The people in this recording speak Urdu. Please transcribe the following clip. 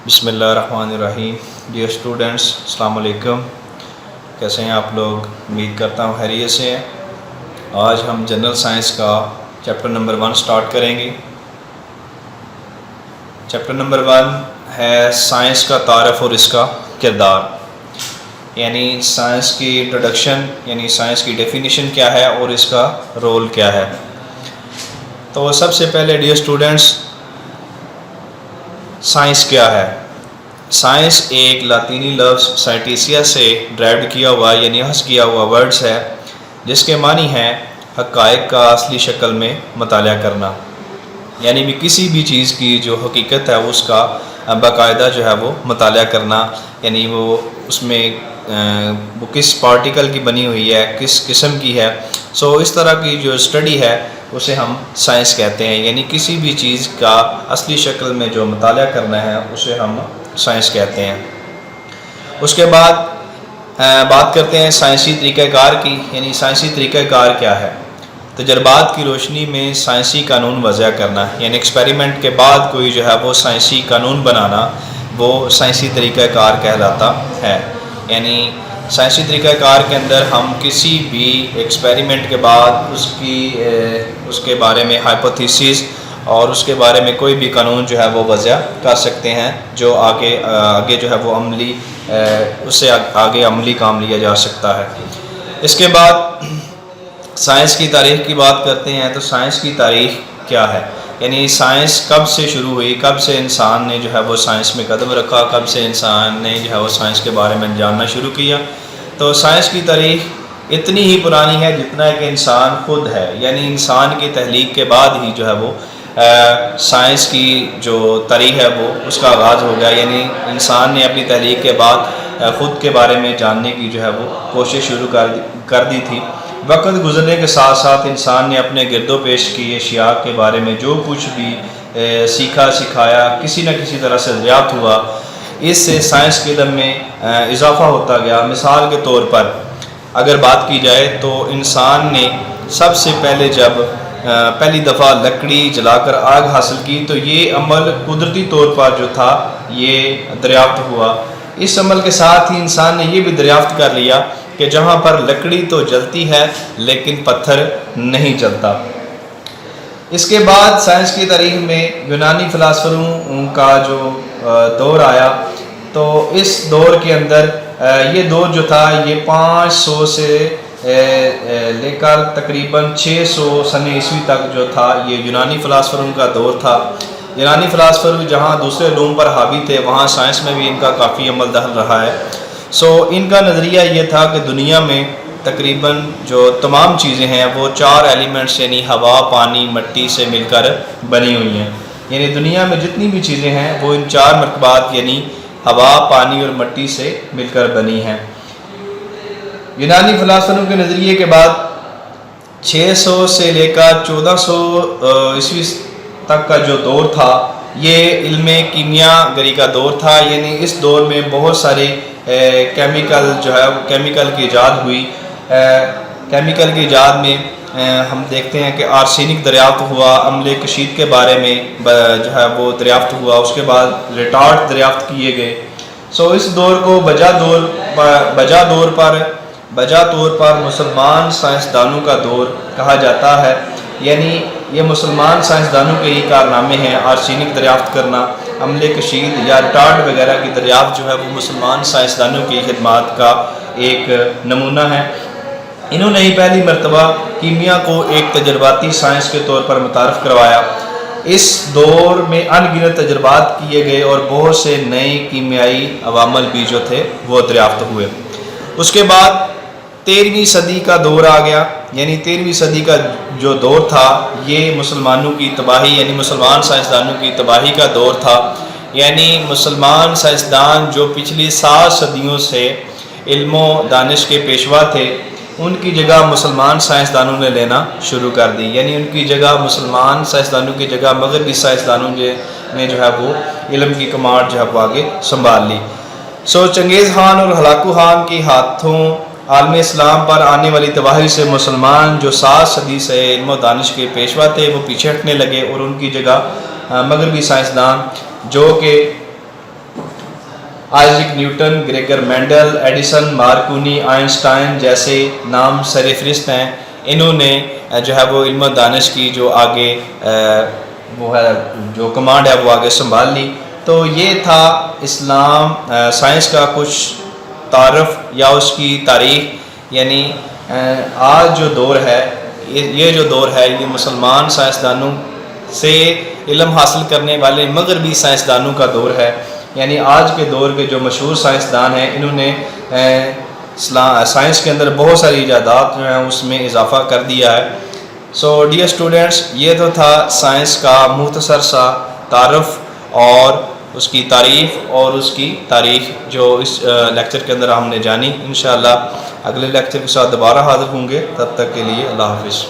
بسم اللہ الرحمن الرحیم۔ ڈیئر اسٹوڈنٹس، السلام علیکم۔ کیسے ہیں آپ لوگ؟ امید کرتا ہوں خیریت سے ہیں۔ آج ہم جنرل سائنس کا چیپٹر نمبر 1 سٹارٹ کریں گے۔ چیپٹر نمبر 1 ہے سائنس کا تعارف اور اس کا کردار، یعنی سائنس کی انٹروڈکشن، یعنی سائنس کی ڈیفینیشن کیا ہے اور اس کا رول کیا ہے۔ تو سب سے پہلے ڈیئر اسٹوڈنٹس، سائنس کیا ہے؟ سائنس ایک لاطینی لفظ سائنٹیسیا سے ڈرائیو کیا ہوا یعنی اخذ کیا ہوا ورڈز ہے، جس کے معنی ہے حقائق کا اصلی شکل میں مطالعہ کرنا، یعنی بھی کسی بھی چیز کی جو حقیقت ہے اس کا باقاعدہ جو ہے وہ مطالعہ کرنا، یعنی وہ اس میں وہ کس پارٹیکل کی بنی ہوئی ہے، کس قسم کی ہے۔ اس طرح کی جو اسٹڈی ہے اسے ہم سائنس کہتے ہیں، یعنی کسی بھی چیز کا اصلی شکل میں جو مطالعہ کرنا ہے اسے ہم سائنس کہتے ہیں۔ اس کے بعد بات کرتے ہیں سائنسی طریقہ کار کی، یعنی سائنسی طریقہ کار کیا ہے؟ تجربات کی روشنی میں سائنسی قانون وضع کرنا، یعنی ایکسپیریمنٹ کے بعد کوئی جو ہے وہ سائنسی قانون بنانا، وہ سائنسی طریقہ کار کہلاتا ہے۔ یعنی سائنسی طریقہ کار کے اندر ہم کسی بھی ایکسپیریمنٹ کے بعد اس کے بارے میں ہائپوتھیسس اور اس کے بارے میں کوئی بھی قانون جو ہے وہ وضع کر سکتے ہیں، جو آگے جو ہے وہ عملی اس سے آگے عملی کام لیا جا سکتا ہے۔ اس کے بعد سائنس کی تاریخ کی بات کرتے ہیں۔ تو سائنس کی تاریخ کیا ہے؟ یعنی سائنس کب سے شروع ہوئی، کب سے انسان نے جو ہے وہ سائنس میں قدم رکھا، کب سے انسان نے جو ہے وہ سائنس کے بارے میں جاننا شروع کیا۔ تو سائنس کی تاریخ اتنی ہی پرانی ہے جتنا کہ انسان خود ہے، یعنی انسان کی تخلیق کے بعد ہی جو ہے وہ سائنس کی جو تاریخ ہے وہ اس کا آغاز ہو گیا، یعنی انسان نے اپنی تخلیق کے بعد خود کے بارے میں جاننے کی جو ہے وہ کوشش شروع کر دی تھی۔ وقت گزرنے کے ساتھ ساتھ انسان نے اپنے گرد و پیش کی اشیاء کے بارے میں جو کچھ بھی سیکھا سکھایا، کسی نہ کسی طرح سے دریافت ہوا، اس سے سائنس کے علم میں اضافہ ہوتا گیا۔ مثال کے طور پر اگر بات کی جائے تو انسان نے سب سے پہلے جب پہلی دفعہ لکڑی جلا کر آگ حاصل کی تو یہ عمل قدرتی طور پر جو تھا یہ دریافت ہوا۔ اس عمل کے ساتھ ہی انسان نے یہ بھی دریافت کر لیا کہ جہاں پر لکڑی تو جلتی ہے لیکن پتھر نہیں جلتا۔ اس کے بعد سائنس کی تاریخ میں یونانی فلاسفروں کا جو دور آیا، تو اس دور کے اندر یہ دور جو تھا یہ 500 سے لے کر تقریباً 600 سن عیسوی تک جو تھا یہ یونانی فلاسفروں کا دور تھا۔ یونانی فلاسفر جہاں دوسرے علوم پر حاوی تھے وہاں سائنس میں بھی ان کا کافی عمل دخل رہا ہے۔ ان کا نظریہ یہ تھا کہ دنیا میں تقریباً جو تمام چیزیں ہیں وہ 4 ایلیمنٹس یعنی ہوا، پانی، مٹی سے مل کر بنی ہوئی ہیں، یعنی دنیا میں جتنی بھی چیزیں ہیں وہ ان 4 مرکبات یعنی ہوا، پانی اور مٹی سے مل کر بنی ہیں۔ یونانی فلاسفروں کے نظریے کے بعد 600 سے لے کر 1400 عیسوی تک کا جو دور تھا یہ علم کیمیا گری کا دور تھا، یعنی اس دور میں بہت سارے کیمیکل جو ہے کیمیکل کی ایجاد ہوئی۔ کیمیکل کی ایجاد میں ہم دیکھتے ہیں کہ آرسینک دریافت ہوا، عملے کشید کے بارے میں جو ہے وہ دریافت ہوا، اس کے بعد ریٹارڈ دریافت کیے گئے۔ اس دور کو بجا طور پر مسلمان سائنسدانوں کا دور کہا جاتا ہے، یعنی یہ مسلمان سائنسدانوں کے ہی کارنامے ہیں۔ آرسینک دریافت کرنا، عملے کشید یا ریٹارڈ وغیرہ کی دریافت جو ہے وہ مسلمان سائنسدانوں کی خدمات کا ایک نمونہ ہے۔ انہوں نے ہی پہلی مرتبہ کیمیا کو ایک تجرباتی سائنس کے طور پر متعارف کروایا۔ اس دور میں ان گنت تجربات کیے گئے اور بہت سے نئے کیمیائی عوامل بھی جو تھے وہ دریافت ہوئے۔ اس کے بعد 13ویں صدی کا دور آ گیا، یعنی 13ویں صدی کا جو دور تھا یہ مسلمانوں کی تباہی یعنی مسلمان سائنسدانوں کی تباہی کا دور تھا، یعنی مسلمان سائنسدان جو پچھلی 7 صدیوں سے علم و دانش کے پیشوا تھے ان کی جگہ مسلمان سائنسدانوں نے لینا شروع کر دی، یعنی ان کی جگہ مسلمان سائنسدانوں کی جگہ مغربی سائنسدانوں نے جو ہے وہ علم کی کمانڈ جو ہے وہ آگے سنبھال لی۔ چنگیز خان اور ہلاکو خان کے ہاتھوں عالم اسلام پر آنے والی تباہی سے مسلمان جو 7 صدی سے علم و دانش کے پیشوا تھے وہ پیچھے ہٹنے لگے اور ان کی جگہ مغربی سائنسدان جو کہ Isaac Newton, Gregor Mendel, Edison, Marconi, Einstein جیسے نام سر فہرست ہیں. انہوں نے جو ہے وہ علم و دانش کی جو آگے وہ ہے جو کمانڈ ہے وہ آگے سنبھال لی. تو یہ تھا اسلام سائنس کا کچھ تعارف یا اس کی تاریخ. یعنی آج جو دور ہے یہ جو دور ہے یہ مسلمان سائنسدانوں سے علم حاصل کرنے والے مغربی سائنسدانوں کا دور ہے. یعنی آج کے دور کے جو مشہور سائنسدان ہیں انہوں نے سائنس کے اندر بہت ساری ایجادات جو ہیں اس میں اضافہ کر دیا ہے. سو ڈیئر اسٹوڈنٹس، یہ تو تھا سائنس کا مختصر سا تعارف اور اس کی تعریف اور اس کی تاریخ جو اس لیکچر کے اندر ہم نے جانی. انشاءاللہ اگلے لیکچر کے ساتھ دوبارہ حاضر ہوں گے. تب تک کے لیے اللہ حافظ.